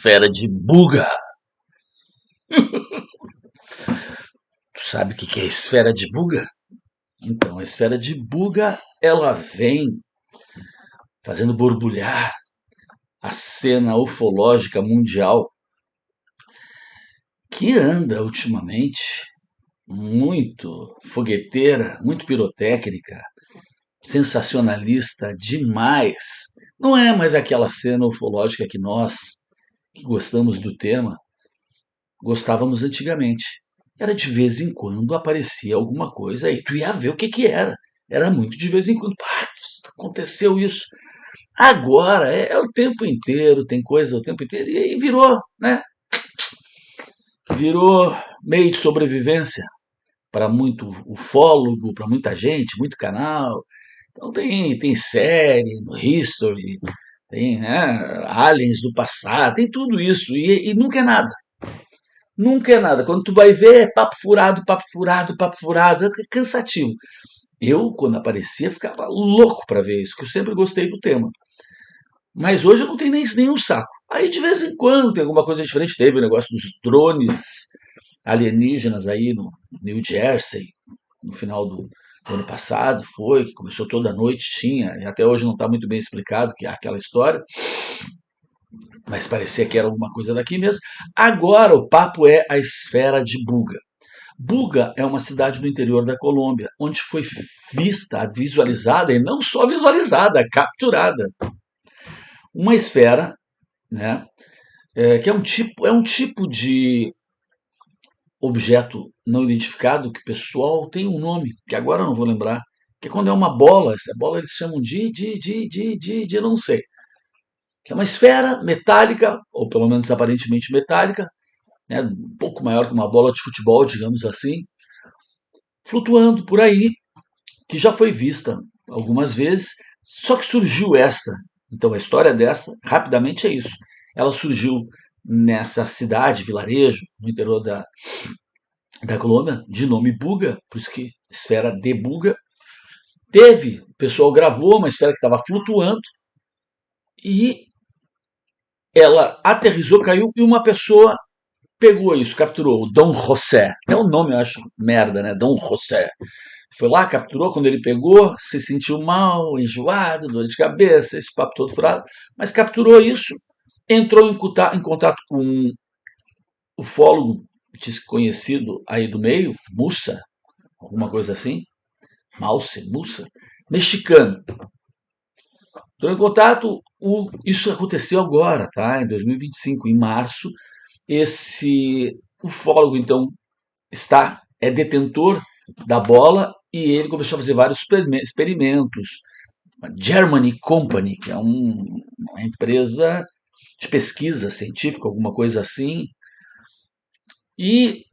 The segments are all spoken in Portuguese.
esfera de Buga. Tu sabe o que é a esfera de Buga? Então, a esfera de Buga, ela vem fazendo borbulhar a cena ufológica mundial que anda ultimamente muito fogueteira, muito pirotécnica, sensacionalista demais. Não é mais aquela cena ufológica que nós, que gostamos do tema, gostávamos antigamente. Era de vez em quando aparecia alguma coisa e tu ia ver o que era. Era muito de vez em quando. Pá, aconteceu isso. Agora é o tempo inteiro, tem coisa o tempo inteiro e virou, né? Virou meio de sobrevivência para muito ufólogo, para muita gente, muito canal. Então tem série no History, tem, né, aliens do passado, tem tudo isso e nunca é nada. Nunca é nada. Quando tu vai ver, é papo furado, papo furado, papo furado. É cansativo. Eu, quando aparecia, ficava louco para ver isso, porque eu sempre gostei do tema. Mas hoje eu não tenho nem nenhum saco. Aí de vez em quando tem alguma coisa diferente. Teve o negócio dos drones alienígenas aí no New Jersey, no final do ano passado, foi, que começou toda noite, tinha, e até hoje não está muito bem explicado que é aquela história, mas parecia que era alguma coisa daqui mesmo. Agora o papo é a esfera de Buga. Buga é uma cidade do interior da Colômbia, onde foi vista, visualizada, e não só visualizada, capturada, uma esfera, né, que é um tipo de objeto não identificado que o pessoal tem um nome, que agora eu não vou lembrar, que é quando é uma bola, essa bola eles chamam de eu não sei, que é uma esfera metálica, ou pelo menos aparentemente metálica, né, um pouco maior que uma bola de futebol, digamos assim, flutuando por aí, que já foi vista algumas vezes, só que surgiu essa. Então a história dessa, rapidamente, é isso. Ela surgiu nessa cidade, vilarejo, no interior da Colômbia, de nome Buga, por isso que esfera de Buga. Teve, o pessoal gravou uma esfera que estava flutuando e ela aterrissou, caiu e uma pessoa pegou isso, capturou, o Dom José. É um nome, eu acho, merda, né? Dom José. Foi lá, capturou, quando ele pegou, se sentiu mal, enjoado, dor de cabeça, esse papo todo furado, mas capturou isso, entrou em contato com um ufólogo desconhecido aí do meio, Mussa, alguma coisa assim, Mussa, mexicano. Entrou em contato, isso aconteceu agora, tá? Em 2025, em março, esse ufólogo, então, é detentor da bola e ele começou a fazer vários experimentos. A Germany Company, que é uma empresa de pesquisa científica, alguma coisa assim, e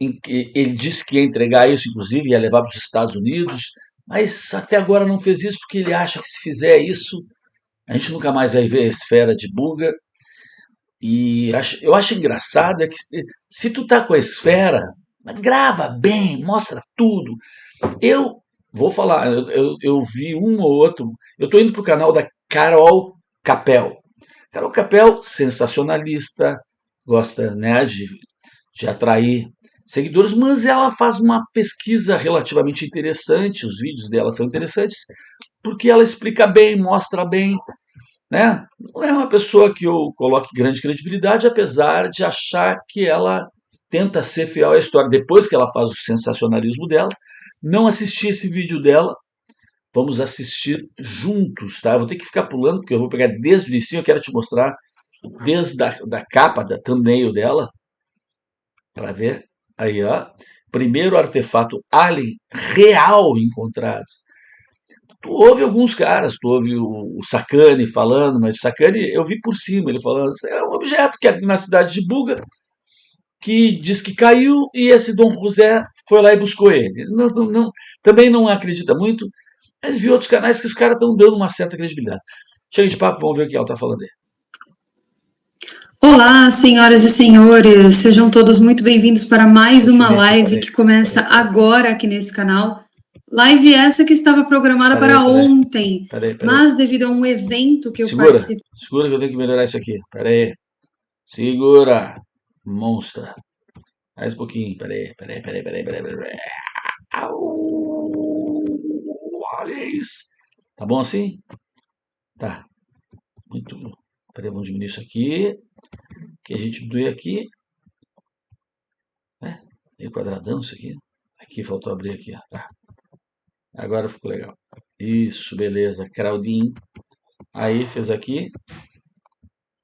ele disse que ia entregar isso, inclusive, ia levar para os Estados Unidos, mas até agora não fez isso porque ele acha que se fizer isso, a gente nunca mais vai ver a esfera de Buga. E eu acho engraçado é que se tu tá com a esfera, grava bem, mostra tudo. Eu vou falar, eu vi um ou outro. Eu estou indo para o canal da Carol Capel. Carol Capel, sensacionalista, gosta, né, de atrair seguidores, mas ela faz uma pesquisa relativamente interessante. Os vídeos dela são interessantes porque ela explica bem, mostra bem, né? Não é uma pessoa que eu coloque grande credibilidade, apesar de achar que ela tenta ser fiel à história. Depois que ela faz o sensacionalismo dela, não assisti esse vídeo dela, vamos assistir juntos, tá? Eu vou ter que ficar pulando, porque eu vou pegar desde o início, eu quero te mostrar desde da capa, da thumbnail dela, para ver. Aí, ó. Primeiro artefato alien real encontrado. Tu ouve alguns caras, tu ouve o Sacani falando, mas o Sacani eu vi por cima, ele falando, é um objeto que é na cidade de Buga, que diz que caiu e esse Dom José foi lá e buscou ele. Também não acredita muito, mas vi outros canais que os caras estão dando uma certa credibilidade. Chega de papo, vamos ver o que ela está falando aí. Olá, senhoras e senhores, sejam todos muito bem-vindos para mais uma live que começa agora aqui nesse canal. Live essa que estava programada para ontem, mas devido a um evento que eu participei... Segura que eu tenho que melhorar isso aqui, pera aí. Segura. Monstra. Mais um pouquinho. Peraí. Olha isso. Tá bom assim? Tá. Muito bom. Peraí, vamos diminuir isso aqui. Que a gente diminui aqui. Meio quadradão isso aqui. Aqui faltou abrir aqui, ó. Tá. Agora ficou legal. Isso, beleza. Claudinho. Aí, fez aqui.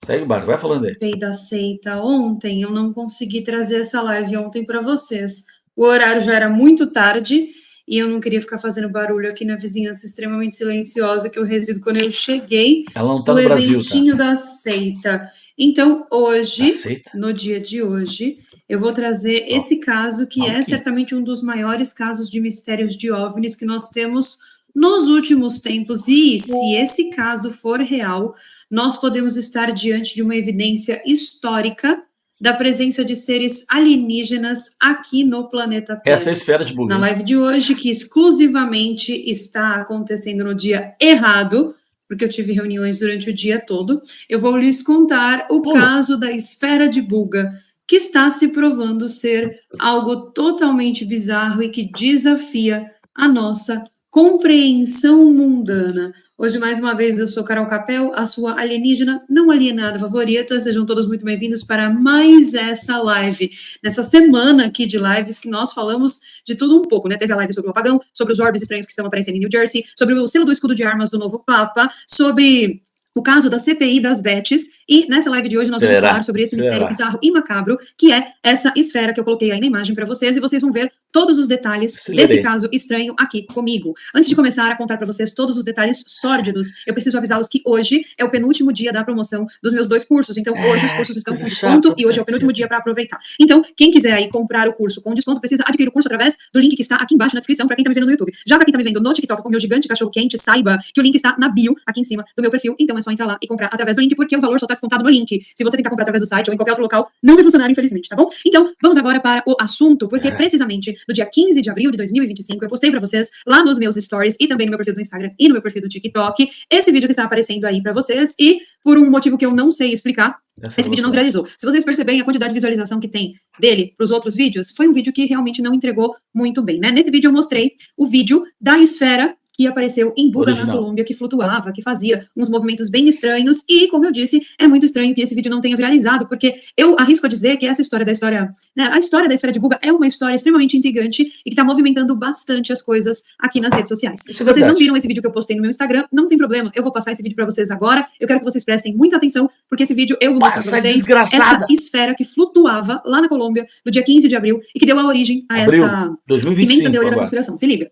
Segue o barco, vai falando aí. Da seita ontem, eu não consegui trazer essa live ontem para vocês. O horário já era muito tarde e eu não queria ficar fazendo barulho aqui na vizinhança extremamente silenciosa que eu resido quando eu cheguei Ela não tá no Brasil, eventinho da seita. Então, hoje, no dia de hoje, eu vou trazer esse caso que é certamente um dos maiores casos de mistérios de OVNIs que nós temos nos últimos tempos. E se esse caso for real, nós podemos estar diante de uma evidência histórica da presença de seres alienígenas aqui no planeta Terra. Essa é a esfera de Buga. Na live de hoje, que exclusivamente está acontecendo no dia errado, porque eu tive reuniões durante o dia todo, eu vou lhes contar o caso da esfera de Buga, que está se provando ser algo totalmente bizarro e que desafia a nossa compreensão mundana. Hoje, mais uma vez, eu sou Carol Capel, a sua alienígena não alienada favorita. Sejam todos muito bem-vindos para mais essa live. Nessa semana aqui de lives que nós falamos de tudo um pouco, né? Teve a live sobre o apagão, sobre os orbes estranhos que estão aparecendo em New Jersey, sobre o selo do escudo de armas do novo Papa, sobre o caso da CPI das Bets, e nessa live de hoje nós vamos falar sobre esse mistério bizarro e macabro, que é essa esfera que eu coloquei aí na imagem para vocês, e vocês vão ver todos os detalhes desse caso estranho aqui comigo. Antes de começar a contar para vocês todos os detalhes sórdidos, eu preciso avisá-los que hoje é o penúltimo dia da promoção dos meus 2 cursos, então hoje os cursos estão com desconto e hoje é o penúltimo dia para aproveitar. Então, quem quiser aí comprar o curso com desconto, precisa adquirir o curso através do link que está aqui embaixo na descrição para quem tá me vendo no YouTube. Já para quem tá me vendo no TikTok com o meu gigante cachorro quente, saiba que o link está na bio, aqui em cima do meu perfil, então é só entrar lá e comprar através do link, porque o valor só está descontado no link. Se você tentar comprar através do site ou em qualquer outro local, não vai funcionar, infelizmente, tá bom? Então, vamos agora para o assunto, porque precisamente no dia 15 de abril de 2025, eu postei para vocês lá nos meus stories e também no meu perfil do Instagram e no meu perfil do TikTok, esse vídeo que está aparecendo aí para vocês, e por um motivo que eu não sei explicar, esse vídeo não viralizou. Se vocês perceberem a quantidade de visualização que tem dele para os outros vídeos, foi um vídeo que realmente não entregou muito bem, né? Nesse vídeo eu mostrei o vídeo da esfera que apareceu em Buga, na Colômbia, que flutuava, que fazia uns movimentos bem estranhos, e, como eu disse, é muito estranho que esse vídeo não tenha viralizado, porque eu arrisco a dizer que essa história da história, né, a história da esfera de Buga é uma história extremamente intrigante e que está movimentando bastante as coisas aqui nas redes sociais. Se vocês não viram esse vídeo que eu postei no meu Instagram, não tem problema, eu vou passar esse vídeo para vocês agora, eu quero que vocês prestem muita atenção, porque esse vídeo eu vou mostrar para vocês essa esfera que flutuava lá na Colômbia, no dia 15 de abril, e que deu a origem a essa 2025, imensa teoria da conspiração. Se liga.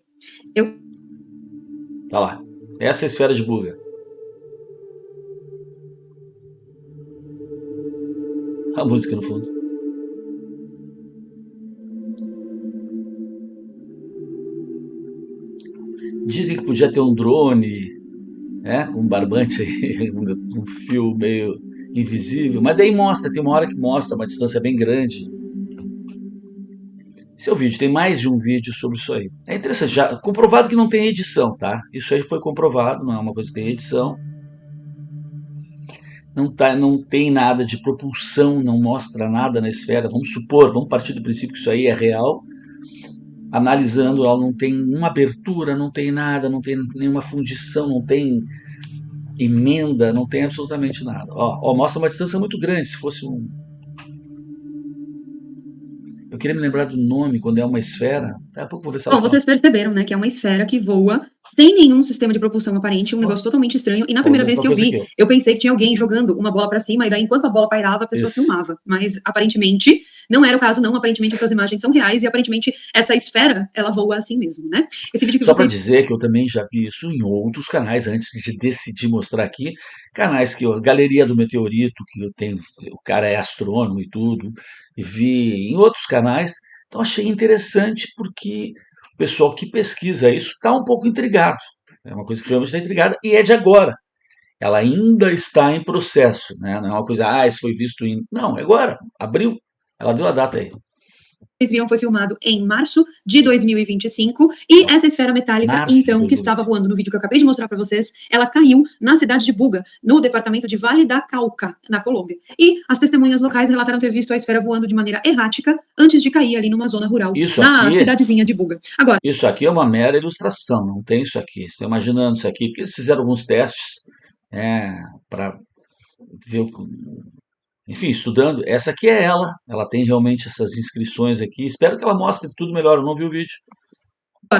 Tá lá. Essa é a esfera de Buga. A música no fundo. Dizem que podia ter um drone, né, com um barbante aí, um fio meio invisível, mas daí mostra, tem uma hora que mostra uma distância bem grande. Seu vídeo, tem mais de um vídeo sobre isso aí. É interessante, já comprovado que não tem edição, tá? Isso aí foi comprovado, não é uma coisa que tem edição. Não tem nada de propulsão, não mostra nada na esfera. Vamos supor, vamos partir do princípio que isso aí é real. Analisando, ela não tem uma abertura, não tem nada, não tem nenhuma fundição, não tem emenda, não tem absolutamente nada. Ó, mostra uma distância muito grande, se fosse um... Eu queria me lembrar do nome quando é uma esfera. Daqui a pouco vou ver se ela fala. Vocês perceberam, né, que é uma esfera que voa sem nenhum sistema de propulsão aparente, um negócio totalmente estranho. E na primeira vez que eu vi, eu pensei que tinha alguém jogando uma bola para cima, e daí enquanto a bola pairava, a pessoa filmava. Mas aparentemente não era o caso, não. Aparentemente essas imagens são reais e aparentemente essa esfera, ela voa assim mesmo, né? Esse vídeo que Só para dizer que eu também já vi isso em outros canais, antes de decidir mostrar aqui. Canais que Galeria do Meteorito, que eu tenho, o cara é astrônomo e tudo, e vi em outros canais. Então achei interessante porque o pessoal que pesquisa isso está um pouco intrigado. É uma coisa que realmente está intrigada e é de agora. Ela ainda está em processo, né? Não é uma coisa, isso foi visto em... Não, é agora, abril. Ela deu a data aí. vocês viram, foi filmado em março de 2025, e essa esfera metálica, então, que estava voando no vídeo que eu acabei de mostrar para vocês, ela caiu na cidade de Buga, no departamento de Vale da Cauca, na Colômbia. E as testemunhas locais relataram ter visto a esfera voando de maneira errática antes de cair ali numa zona rural, na cidadezinha de Buga. Agora, isso aqui é uma mera ilustração, não tem isso aqui. Você está imaginando isso aqui, porque eles fizeram alguns testes para ver enfim, estudando. Essa aqui é ela tem realmente essas inscrições aqui. Espero que ela mostre tudo melhor. Eu não vi o vídeo.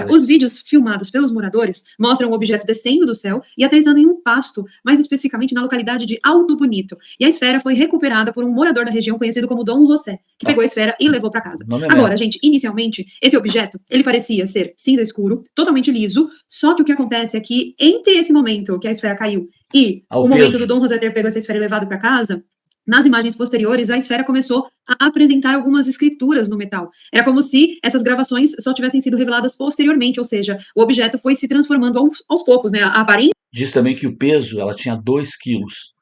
Os vídeos filmados pelos moradores mostram o objeto descendo do céu e aterrissando em um pasto, mais especificamente na localidade de Alto Bonito. E a esfera foi recuperada por um morador da região conhecido como Dom José, que pegou a esfera e levou para casa. Agora, gente, inicialmente, esse objeto, ele parecia ser cinza escuro, totalmente liso, só que o que acontece é que entre esse momento que a esfera caiu e o momento do Dom José ter pego essa esfera e levado para casa, nas imagens posteriores, a esfera começou a apresentar algumas escrituras no metal. Era como se essas gravações só tivessem sido reveladas posteriormente, ou seja, o objeto foi se transformando aos poucos, né? A aparência... Diz também que o peso, ela tinha 2 quilos.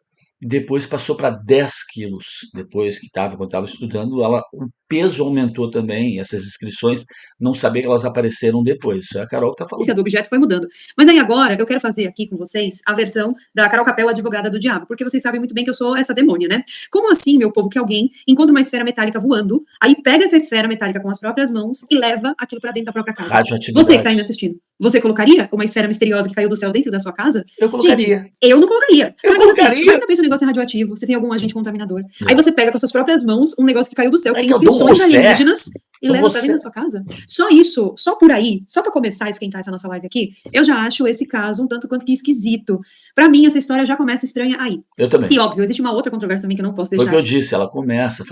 E depois passou para 10 quilos. Depois que quando estava estudando, o peso aumentou também. E essas inscrições, não sabia que elas apareceram depois. Isso é a Carol que está falando. O objeto foi mudando. Mas aí agora, eu quero fazer aqui com vocês a versão da Carol Capel, advogada do diabo. Porque vocês sabem muito bem que eu sou essa demônia, né? Como assim, meu povo, que alguém encontra uma esfera metálica voando, aí pega essa esfera metálica com as próprias mãos e leva aquilo para dentro da própria casa? Radioatividade. Você que está aí me assistindo, você colocaria uma esfera misteriosa que caiu do céu dentro da sua casa? Eu colocaria. Gente, eu não colocaria. Eu colocaria. Mas você pensa um negócio radioativo, você tem algum agente contaminador. Aí você pega com as suas próprias mãos um negócio que caiu do céu, que tem inscrições alienígenas, e leva pra dentro da sua casa. Só isso, só por aí, só pra começar a esquentar essa nossa live aqui, eu já acho esse caso um tanto quanto que esquisito. Pra mim, essa história já começa estranha aí. Eu também. E óbvio, existe uma outra controvérsia também que eu não posso deixar. Foi o que eu disse, ela começa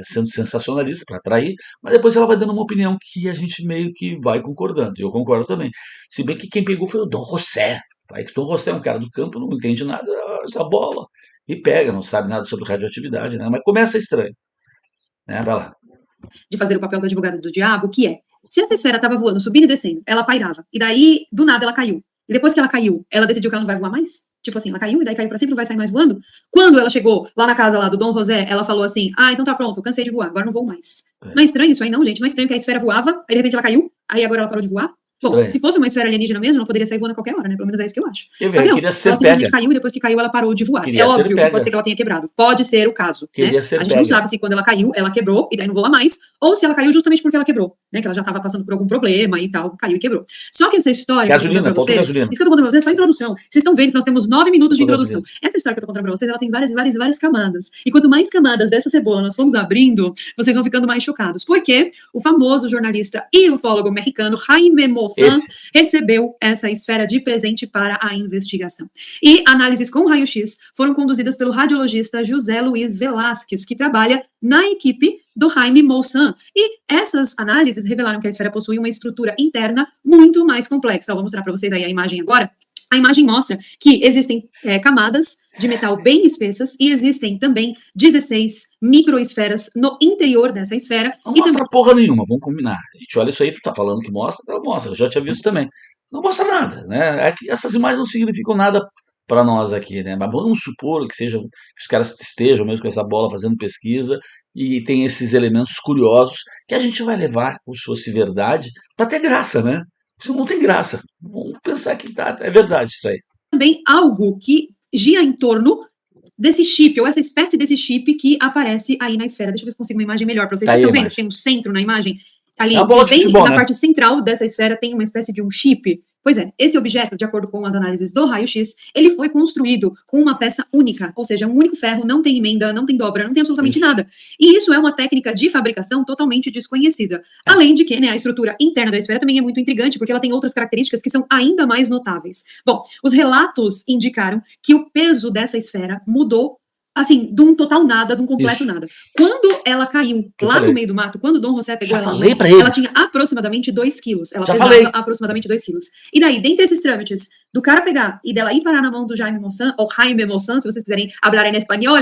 sendo sensacionalista para atrair, mas depois ela vai dando uma opinião que a gente meio que vai concordando. E eu concordo também. Se bem que quem pegou foi o Dom José. Aí que Dom José é um cara do campo, não entende nada, essa bola. E pega, não sabe nada sobre radioatividade, né? Mas começa estranho. Vai lá. De fazer o papel do advogado do diabo, que é, se essa esfera estava voando, subindo e descendo, ela pairava, e daí, do nada, ela caiu. E depois que ela caiu, ela decidiu que ela não vai voar mais? Tipo assim, ela caiu e daí caiu pra sempre, não vai sair mais voando? Quando ela chegou lá na casa lá do Dom José, ela falou assim, então tá pronto, eu cansei de voar, agora não vou mais. Não é estranho isso aí não, gente? Não é estranho que a esfera voava, aí de repente ela caiu, aí agora ela parou de voar? Bom, se fosse uma esfera alienígena mesmo, ela poderia sair voando a qualquer hora, né? Pelo menos é isso que eu acho. Só que não, ela simplesmente caiu e depois que caiu ela parou de voar. É óbvio que pode ser que ela tenha quebrado. Pode ser o caso, né? A gente não sabe se quando ela caiu, ela quebrou e daí não voa mais, ou se ela caiu justamente porque ela quebrou, né? Que ela já estava passando por algum problema e tal, caiu e quebrou. Só que essa história gasolina, isso que eu tô contando pra vocês é só introdução. Vocês estão vendo que nós temos 9 minutos de introdução. Essa história que eu tô contando pra vocês, ela tem várias camadas. E quanto mais camadas dessa cebola nós fomos abrindo, vocês vão ficando mais chocados. Porque o famoso jornalista e ufólogo mexicano Jaime Maussan recebeu essa esfera de presente para a investigação. E análises com raio-x foram conduzidas pelo radiologista José Luiz Velásquez, que trabalha na equipe do Jaime Maussan. E essas análises revelaram que a esfera possui uma estrutura interna muito mais complexa. Eu vou mostrar para vocês aí a imagem agora. A imagem mostra que existem camadas de metal bem espessas e existem também 16 microesferas no interior dessa esfera. Não mostra porra nenhuma, vamos combinar. A gente olha isso aí, tu tá falando que mostra, ela mostra, eu já tinha visto também. Não mostra nada, né? É que essas imagens não significam nada para nós aqui, né? Mas vamos supor que os caras estejam mesmo com essa bola fazendo pesquisa e tem esses elementos curiosos que a gente vai levar, como se fosse verdade, para ter graça, né? Isso não tem graça. Vamos pensar que é verdade isso aí. Também algo que gira em torno desse chip, ou essa espécie desse chip que aparece aí na esfera. Deixa eu ver se consigo uma imagem melhor para vocês. Vocês estão vendo que tem um centro na imagem? Ali, bem na parte central dessa esfera tem uma espécie de um chip. Pois é, esse objeto, de acordo com as análises do raio-x, ele foi construído com uma peça única, ou seja, um único ferro, não tem emenda, não tem dobra, não tem absolutamente nada. E isso é uma técnica de fabricação totalmente desconhecida. Além de que, né, a estrutura interna da esfera também é muito intrigante, porque ela tem outras características que são ainda mais notáveis. Bom, os relatos indicaram que o peso dessa esfera mudou assim, de um total nada, de um completo nada. Quando ela caiu lá no meio do mato, quando o Dom José pegou ela tinha aproximadamente 2 quilos. Ela pesava aproximadamente 2 quilos. E daí, dentre esses trâmites, do cara pegar e dela ir parar na mão do Jaime Maussan, ou Jaime Maussan, se vocês quiserem falar em espanhol,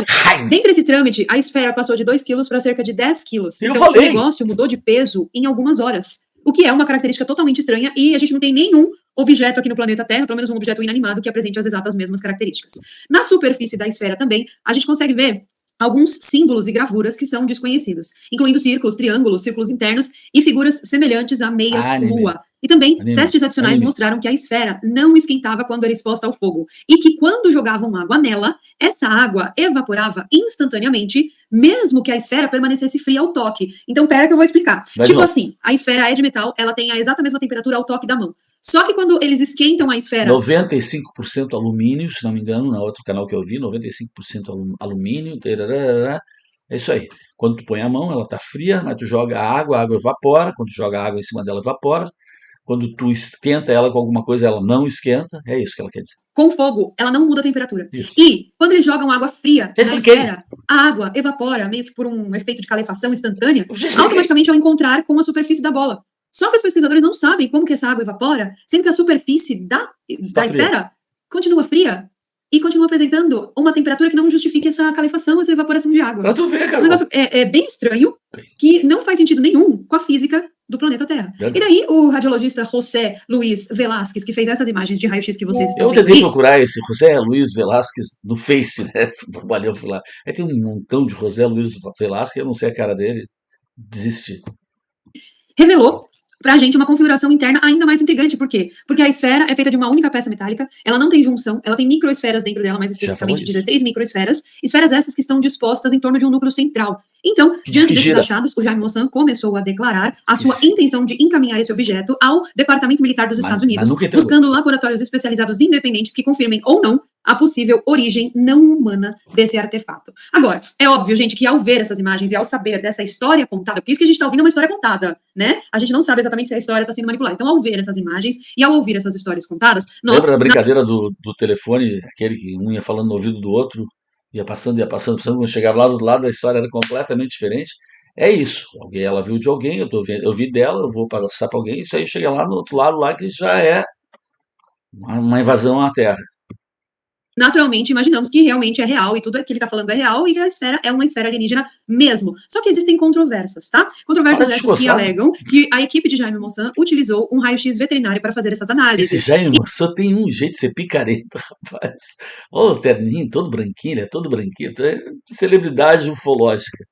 dentre esse trâmite, a esfera passou de 2 quilos para cerca de 10 quilos. Então, o negócio mudou de peso em algumas horas. O que é uma característica totalmente estranha e a gente não tem nenhum objeto aqui no planeta Terra, pelo menos um objeto inanimado, que apresente as exatas mesmas características. Na superfície da esfera também, a gente consegue ver alguns símbolos e gravuras que são desconhecidos, incluindo círculos, triângulos, círculos internos e figuras semelhantes a meias lua. E também, testes adicionais mostraram que a esfera não esquentava quando era exposta ao fogo, e que quando jogavam água nela, essa água evaporava instantaneamente, mesmo que a esfera permanecesse fria ao toque. Então, pera que eu vou explicar. Tipo assim, a esfera é de metal, ela tem a exata mesma temperatura ao toque da mão. Só que quando eles esquentam a esfera... 95% alumínio, se não me engano, na outro canal que eu vi, 95% alumínio, tararara, é isso aí. Quando tu põe a mão, ela tá fria, mas tu joga a água evapora, quando tu joga a água em cima dela, evapora. Quando tu esquenta ela com alguma coisa, ela não esquenta. É isso que ela quer dizer. Com fogo, ela não muda a temperatura. Isso. E quando eles jogam água fria na esfera, a água evapora, meio que por um efeito de calefação instantânea, automaticamente ao encontrar com a superfície da bola. Só que os pesquisadores não sabem como que essa água evapora, sendo que a superfície da esfera continua fria e continua apresentando uma temperatura que não justifique essa calefação, essa evaporação de água. Pra tu ver, cara. O negócio é bem estranho, que não faz sentido nenhum com a física do planeta Terra. E daí o radiologista José Luiz Velázquez, que fez essas imagens de raio-x que vocês estão vendo. Eu tentei procurar esse José Luiz Velázquez no Face, né? Valeu, fui lá. Aí tem um montão de José Luiz Velázquez, eu não sei a cara dele. Desisti. Revelou pra gente uma configuração interna ainda mais intrigante. Por quê? Porque a esfera é feita de uma única peça metálica, ela não tem junção, ela tem microesferas dentro dela, mais especificamente 16 microesferas, esferas essas que estão dispostas em torno de um núcleo central. Então, diante desses achados, o Jaime Maussan começou a declarar a sua intenção de encaminhar esse objeto ao Departamento Militar dos Estados Unidos, buscando laboratórios especializados independentes que confirmem ou não a possível origem não humana desse artefato. Agora, é óbvio, gente, que ao ver essas imagens e ao saber dessa história contada, porque isso que a gente está ouvindo é uma história contada, né? A gente não sabe exatamente se a história está sendo manipulada. Então, ao ver essas imagens e ao ouvir essas histórias contadas, nós... Lembra a brincadeira do telefone, aquele que um ia falando no ouvido do outro, ia passando, quando chegava lá do lado, a história era completamente diferente. É isso. Ela viu de alguém, eu vi dela, eu vou passar para alguém, isso aí chega lá no outro lado, lá que já é uma invasão à Terra. Naturalmente, imaginamos que realmente é real e tudo que ele está falando é real e que a esfera é uma esfera alienígena mesmo. Só que existem controvérsias, tá? Controvérsias dessas que alegam que a equipe de Jaime Maussan utilizou um raio-x veterinário para fazer essas análises. Esse Jaime Maussan tem um jeito de ser picareta, rapaz. Olha o terninho, todo branquinho, ele é todo branquinho. É celebridade ufológica.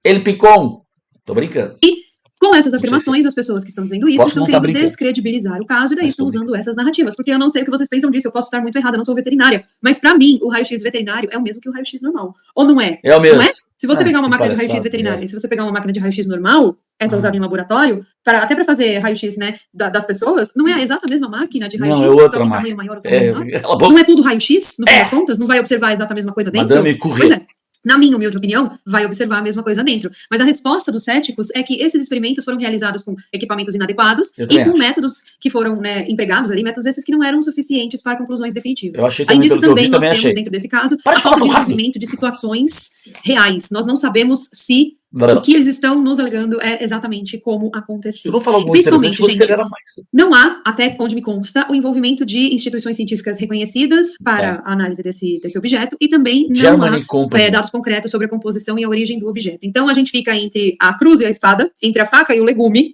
Ele picou. Tô brincando. E com essas afirmações, as pessoas que estão dizendo isso estão querendo descredibilizar o caso e daí estão usando essas narrativas. Porque eu não sei o que vocês pensam disso, eu posso estar muito errada, eu não sou veterinária. Mas pra mim, o raio-x veterinário é o mesmo que o raio-x normal. Ou não é? É o mesmo. Não é? Se você pegar uma máquina de raio-x veterinária e se você pegar uma máquina de raio-x normal, essa usada em laboratório, até para fazer raio-x, né, das pessoas, não é a exata mesma máquina de raio-x, não, é outra máquina. Maior, menor. Não é tudo raio-x, no fim das contas? Não vai observar a exata mesma coisa dentro? Madame Curie. Pois é. Na minha humilde opinião, vai observar a mesma coisa dentro. Mas a resposta dos céticos é que esses experimentos foram realizados com equipamentos inadequados e com métodos que foram, né, empregados ali, métodos esses que não eram suficientes para conclusões definitivas. Eu achei Além disso, também nós temos achei. dentro desse caso a falta de envolvimento de situações reais. Nós não sabemos se o que eles estão nos alegando é exatamente como aconteceu. Tu não falou muito interessante, você era mais. Não há, até onde me consta, o envolvimento de instituições científicas reconhecidas para a análise desse objeto e também não há dados concretos sobre a composição e a origem do objeto. Então a gente fica entre a cruz e a espada, entre a faca e o legume,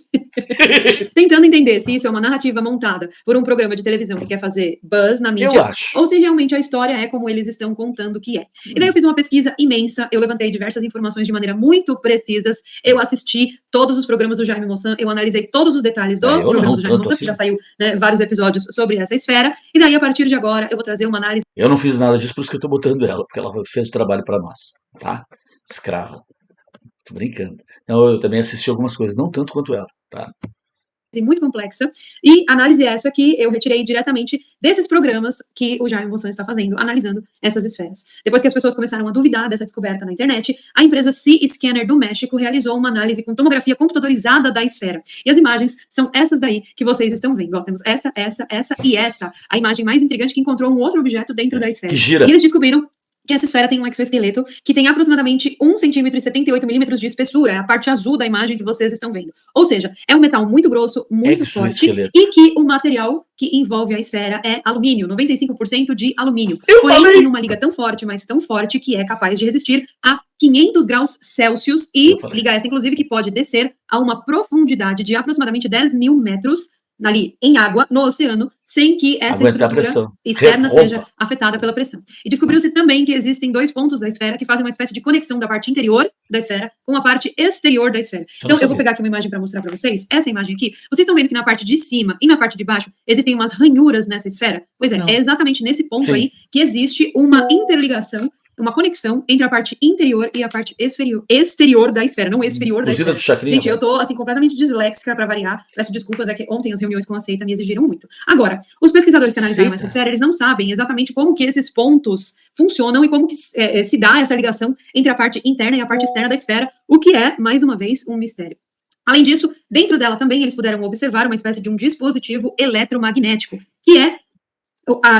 tentando entender se isso é uma narrativa montada por um programa de televisão que quer fazer buzz na mídia, ou se realmente a história é como eles estão contando que é. E daí eu fiz uma pesquisa imensa, eu levantei diversas informações de maneira muito precisas, eu assisti todos os programas do Jaime Maussan, eu analisei todos os detalhes do programa do Jaime Maussan, que já saiu, né, vários episódios sobre essa esfera, e daí a partir de agora eu vou trazer uma análise. Eu não fiz nada disso, por isso que eu tô botando ela, porque ela fez o trabalho para nós, tá? Escrava. Tô brincando. Então, eu também assisti algumas coisas, não tanto quanto ela, tá? Muito complexa, e análise essa que eu retirei diretamente desses programas que o Jaime Maussan está fazendo, analisando essas esferas. Depois que as pessoas começaram a duvidar dessa descoberta na internet, a empresa C-Scanner do México realizou uma análise com tomografia computadorizada da esfera. E as imagens são essas daí que vocês estão vendo. Ó, temos essa e essa. A imagem mais intrigante que encontrou um outro objeto dentro da esfera. Que gira. E eles descobriram que essa esfera tem um exoesqueleto que tem aproximadamente 1,78 cm de espessura, é a parte azul da imagem que vocês estão vendo. Ou seja, é um metal muito grosso, muito forte, e que o material que envolve a esfera é alumínio, 95% de alumínio. Porém, tem uma liga tão forte, mas tão forte, que é capaz de resistir a 500 graus Celsius e, liga essa inclusive, que pode descer a uma profundidade de aproximadamente 10 mil metros ali em água, no oceano, sem que essa Aguentar a estrutura pressão. externa Rompa. seja afetada pela pressão. E descobriu-se também que existem 2 pontos da esfera que fazem uma espécie de conexão da parte interior da esfera com a parte exterior da esfera. Isso eu não Então, eu vou sabia. pegar aqui uma imagem para mostrar para vocês. Essa imagem aqui, vocês estão vendo que na parte de cima e na parte de baixo existem umas ranhuras nessa esfera? Pois é, Não. é exatamente nesse ponto Sim. aí que existe uma interligação, uma conexão entre a parte interior e a parte exterior da esfera, não exterior da Cozida esfera. do chacrinha, Gente, eu velho. tô, assim, completamente disléxica para variar. Peço desculpas, é que ontem as reuniões com a seita me exigiram muito. Agora, os pesquisadores que analisaram Seita? essa esfera, eles não sabem exatamente como que esses pontos funcionam e como que se dá essa ligação entre a parte interna e a parte externa da esfera, o que é, mais uma vez, um mistério. Além disso, dentro dela também eles puderam observar uma espécie de um dispositivo eletromagnético, que é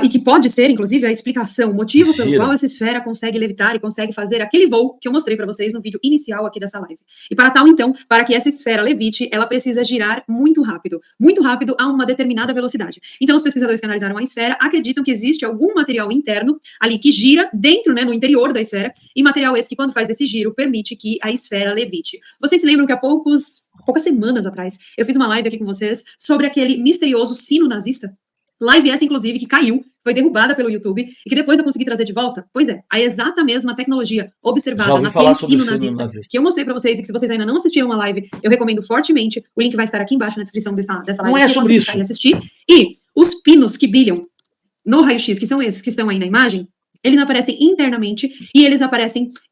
e que pode ser, inclusive, a explicação, o motivo pelo Gira. qual essa esfera consegue levitar e consegue fazer aquele voo que eu mostrei para vocês no vídeo inicial aqui dessa live. E para tal, então, para que essa esfera levite, ela precisa girar muito rápido a uma determinada velocidade. Então, os pesquisadores que analisaram a esfera acreditam que existe algum material interno ali que gira dentro, né, no interior da esfera, e material esse que, quando faz esse giro, permite que a esfera levite. Vocês se lembram que há poucas semanas atrás, eu fiz uma live aqui com vocês sobre aquele misterioso sino nazista? Live essa, inclusive, que caiu, foi derrubada pelo YouTube, e que depois eu consegui trazer de volta. Pois é, a exata mesma tecnologia observada naquele sino nazista, que eu mostrei pra vocês, e que se vocês ainda não assistiram a live, eu recomendo fortemente. O link vai estar aqui embaixo na descrição dessa live. Não é sobre isso. Assistir. E os pinos que brilham no raio-x, que são esses que estão aí na imagem, eles aparecem internamente, e eles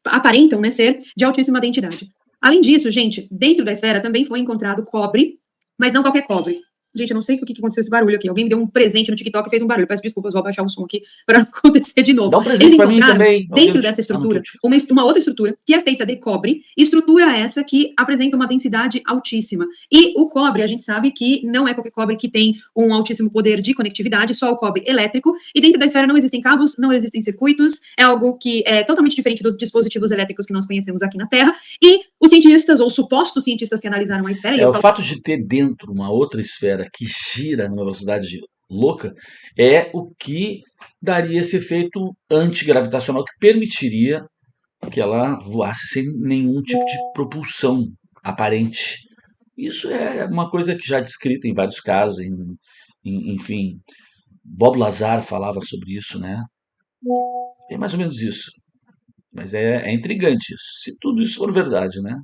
aparentam, né, ser de altíssima densidade. Além disso, gente, dentro da esfera também foi encontrado cobre, mas não qualquer cobre. Gente, eu não sei o que aconteceu esse barulho aqui. Alguém me deu um presente no TikTok e fez um barulho. Peço desculpas, vou abaixar o som aqui para não acontecer de novo. Dá um presente para mim também. Dentro dessa estrutura, uma outra estrutura que é feita de cobre, estrutura essa que apresenta uma densidade altíssima. E o cobre, a gente sabe que não é qualquer cobre que tem um altíssimo poder de conectividade, só o cobre elétrico. E dentro da esfera não existem cabos, não existem circuitos. É algo que é totalmente diferente dos dispositivos elétricos que nós conhecemos aqui na Terra. E os cientistas, ou supostos cientistas que analisaram a esfera... o fato de ter dentro uma outra esfera que gira numa velocidade louca é o que daria esse efeito antigravitacional que permitiria que ela voasse sem nenhum tipo de propulsão aparente. Isso é uma coisa que já é descrita em vários casos, enfim, Bob Lazar falava sobre isso, né? É mais ou menos isso. Mas é intrigante isso, se tudo isso for verdade, né?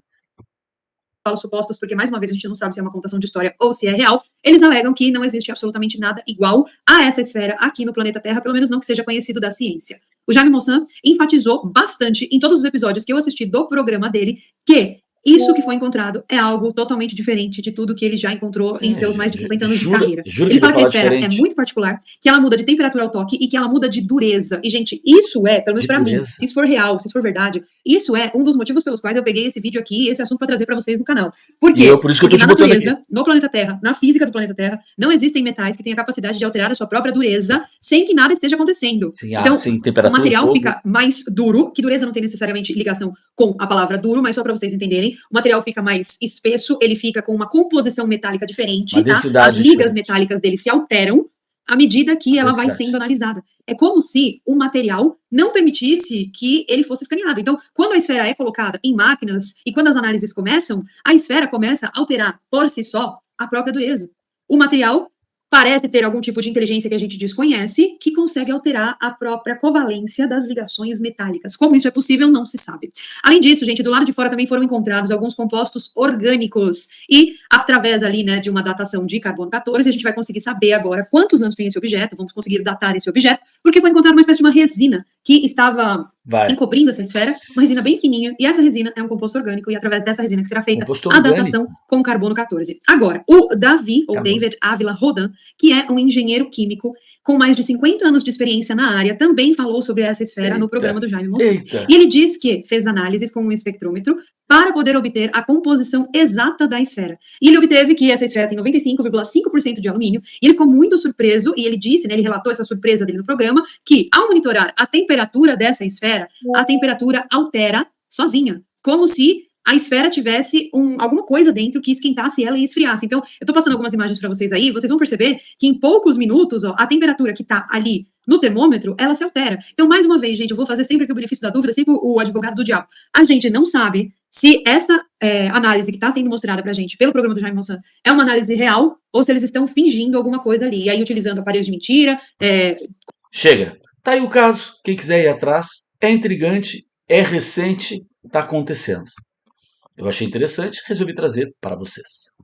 Supostos, porque mais uma vez a gente não sabe se é uma contação de história ou se é real, eles alegam que não existe absolutamente nada igual a essa esfera aqui no planeta Terra, pelo menos não que seja conhecido da ciência. O Jaime Maussan enfatizou bastante em todos os episódios que eu assisti do programa dele que isso que foi encontrado é algo totalmente diferente de tudo que ele já encontrou em seus mais de 50 anos de carreira. Ele fala que a esfera é muito particular, que ela muda de temperatura ao toque e que ela muda de dureza. E, gente, isso é, pelo menos pra mim, se isso for real, se isso for verdade, isso é um dos motivos pelos quais eu peguei esse vídeo aqui e esse assunto pra trazer pra vocês no canal. Por quê? Por isso que eu tô te botando aqui. No planeta Terra, na física do planeta Terra, não existem metais que tenham a capacidade de alterar a sua própria dureza sem que nada esteja acontecendo. Sim, então, temperatura, o material fogo. fica mais duro, que dureza não tem necessariamente ligação com a palavra duro, mas só pra vocês entenderem, o material fica mais espesso, ele fica com uma composição metálica diferente, tá? As ligas metálicas dele se alteram à medida que ela vai sendo analisada. É como se o material não permitisse que ele fosse escaneado. Então, quando a esfera é colocada em máquinas e quando as análises começam, a esfera começa a alterar por si só a própria dureza. O material parece ter algum tipo de inteligência que a gente desconhece, que consegue alterar a própria covalência das ligações metálicas. Como isso é possível, não se sabe. Além disso, gente, do lado de fora também foram encontrados alguns compostos orgânicos. E, através ali, né, de uma datação de carbono 14, a gente vai conseguir saber agora quantos anos tem esse objeto, vamos conseguir datar esse objeto, porque foi encontrada uma espécie de uma resina que estava encobrindo essa esfera, uma resina bem fininha, e essa resina é um composto orgânico, e através dessa resina que será feita a datação com carbono 14. Agora, o Davi, ou David Ávila Rodin, que é um engenheiro químico com mais de 50 anos de experiência na área, também falou sobre essa esfera no programa do Jaime Maussan. E ele diz que fez análises com um espectrômetro para poder obter a composição exata da esfera. E ele obteve que essa esfera tem 95,5% de alumínio, e ele ficou muito surpreso, e ele disse, né, ele relatou essa surpresa dele no programa, que ao monitorar a temperatura dessa esfera, a temperatura altera sozinha, como se a esfera tivesse alguma coisa dentro que esquentasse ela e esfriasse. Então, eu tô passando algumas imagens para vocês aí, vocês vão perceber que em poucos minutos, ó, a temperatura que tá ali no termômetro, ela se altera. Então, mais uma vez, gente, eu vou fazer sempre aqui o benefício da dúvida, sempre o advogado do diabo. A gente não sabe se esta análise que está sendo mostrada para a gente pelo programa do Jaime Monsanto é uma análise real ou se eles estão fingindo alguma coisa ali, e aí utilizando aparelhos de mentira. Chega. Tá aí o caso. Quem quiser ir atrás, é intrigante, é recente, está acontecendo. Eu achei interessante, resolvi trazer para vocês.